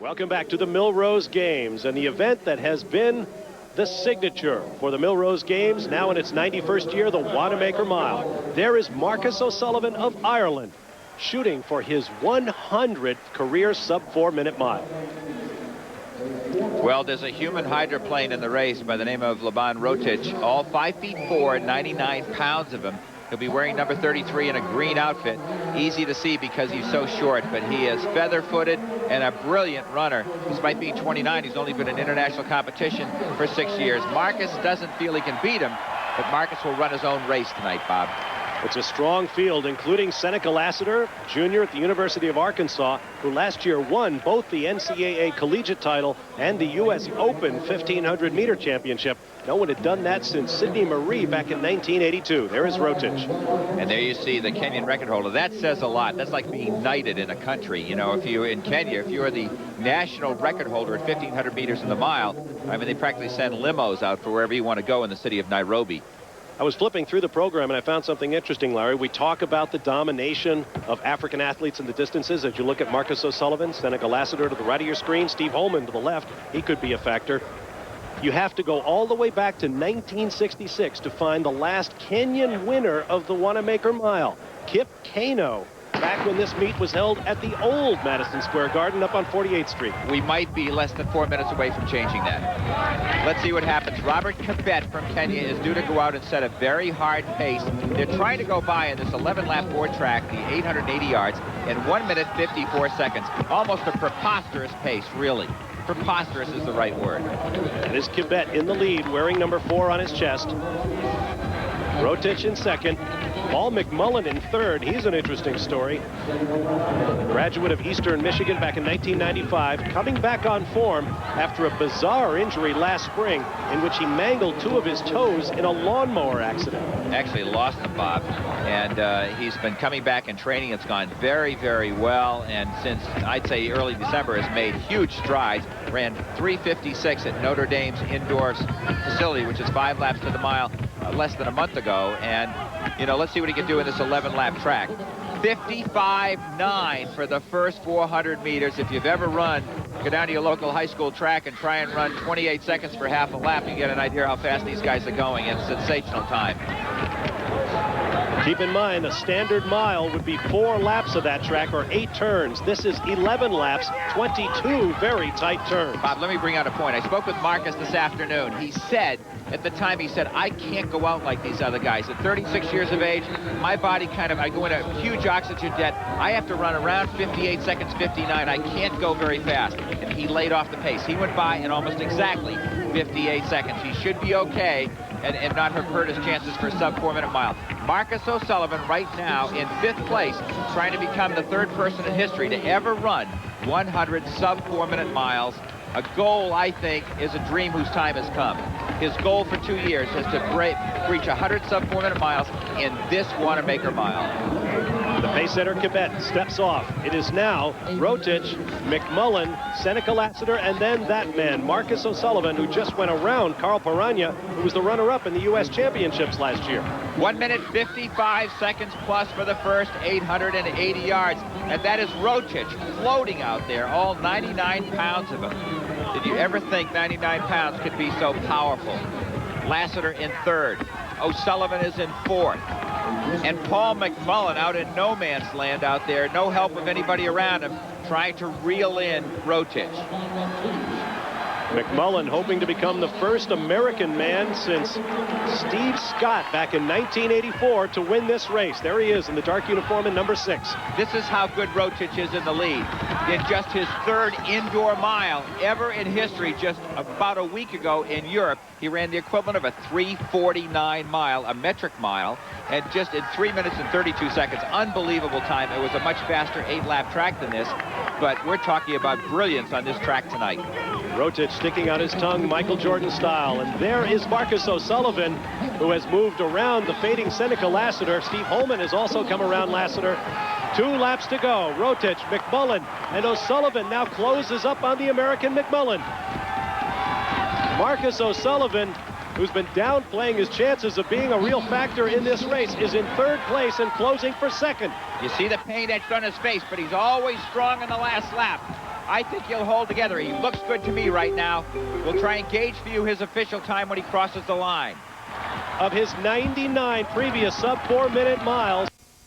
Welcome back to the MIlrose Games, and the event that has been the signature for the MIlrose Games, now in its 91st year, the Wanamaker Mile. There is Marcus O'Sullivan of Ireland, shooting for his 100th career sub-4-minute mile. Well, there's a human hydroplane in the race by the name of Laban Rotich, all 5'4", 99 pounds of him. He'll be wearing number 33 in a green outfit. Easy to see because he's so short, but he is feather-footed and a brilliant runner. Despite being 29, he's only been in international competition for 6 years. Marcus doesn't feel he can beat him, but Marcus will run his own race tonight, Bob. It's a strong field, including Seneca Lassiter, junior at the University of Arkansas, who last year won both the NCAA collegiate title and the U.S. Open 1,500-meter championship. No one had done that since Sidney Marie back in 1982. There is Rotich. And there you see the Kenyan record holder. That says a lot. That's like being knighted in a country. You know, if you in Kenya, if you are the national record holder at 1,500 meters in the mile, I mean, they practically send limos out for wherever you want to go in the city of Nairobi. I was flipping through the program and I found something interesting, Larry. We talk about the domination of African athletes in the distances. As you look at Marcus O'Sullivan, Seneca Lassiter to the right of your screen, Steve Holman to the left, he could be a factor. You have to go all the way back to 1966 to find the last Kenyan winner of the Wanamaker Mile, Kip Keino, back when this meet was held at the old Madison Square Garden up on 48th Street. We might be less than 4 minutes away from changing that. Let's see what happens. Robert Kibet from Kenya is due to go out and set a very hard pace. They're trying to go by in this 11-lap board track, the 880 yards, in 1 minute 54 seconds. Almost a preposterous pace, really. Preposterous is the right word. It is Kibet in the lead, wearing number 4 on his chest. Rotich in second. Paul McMullen in third. He's an interesting story. Graduate of Eastern Michigan back in 1995, coming back on form after a bizarre injury last spring in which he mangled 2 of his toes in a lawnmower accident. Actually lost them, Bob, and he's been coming back in training. It's gone very, very well, and since I'd say early December has made huge strides. Ran 3:56 at Notre Dame's indoor facility, which is 5 laps to the mile, less than a month ago. And you know, let's see what he can do in this 11-lap track. 55.9 for the first 400 meters. If you've ever run, go down to your local high school track and try and run 28 seconds for half a lap, you get an idea how fast these guys are going. It's sensational time. Keep in mind, a standard mile would be 4 laps of that track, or 8 turns. This is 11 laps, 22 very tight turns. Bob, let me bring out a point. I spoke with Marcus this afternoon. He said, at the time, he said, I can't go out like these other guys. At 36 years of age, my body I go into a huge oxygen debt. I have to run around 58 seconds, 59. I can't go very fast. And he laid off the pace. He went by in almost exactly 58 seconds. He should be okay and not have hurt his chances for a sub-4-minute mile. Marcus O'Sullivan right now in 5th place, trying to become the 3rd person in history to ever run 100 sub-4-minute miles. A goal, I think, is a dream whose time has come. His goal for 2 years is to reach 100 sub-4-minute miles in this Wanamaker Mile. The pace setter Kibet steps off. It is now Rotich, McMullen, Seneca Lassiter, and then that man, Marcus O'Sullivan, who just went around Karl Paranya, who was the runner-up in the U.S. Championships last year. 1 minute 55 seconds plus for the first 880 yards. And that is Rotich floating out there, all 99 pounds of him. Did you ever think 99 pounds could be so powerful? Lassiter in 3rd. O'Sullivan is in 4th. And Paul McMullen out in no man's land out there, no help of anybody around him, trying to reel in Rotich. McMullen hoping to become the first American man since Steve Scott back in 1984 to win this race. There he is in the dark uniform in number 6. This is how good Rotich is in the lead. In just his 3rd indoor mile ever in history, just about a week ago in Europe, he ran the equivalent of a 3:49 mile, a metric mile, and just in 3 minutes and 32 seconds. Unbelievable time. It was a much faster 8-lap track than this, but we're talking about brilliance on this track tonight. Rotich sticking out his tongue, Michael Jordan style. And there is Marcus O'Sullivan, who has moved around the fading Seneca Lassiter. Steve Holman has also come around Lassiter. 2 laps to go. Rotich, McMullen, and O'Sullivan now closes up on the American McMullen. Marcus O'Sullivan, who's been downplaying his chances of being a real factor in this race, is in 3rd place and closing for 2nd. You see the pain etched on his face, but he's always strong in the last lap. I think he'll hold together. He looks good to me right now. We'll try and gauge for you his official time when he crosses the line. Of his 99 previous sub-4-minute miles,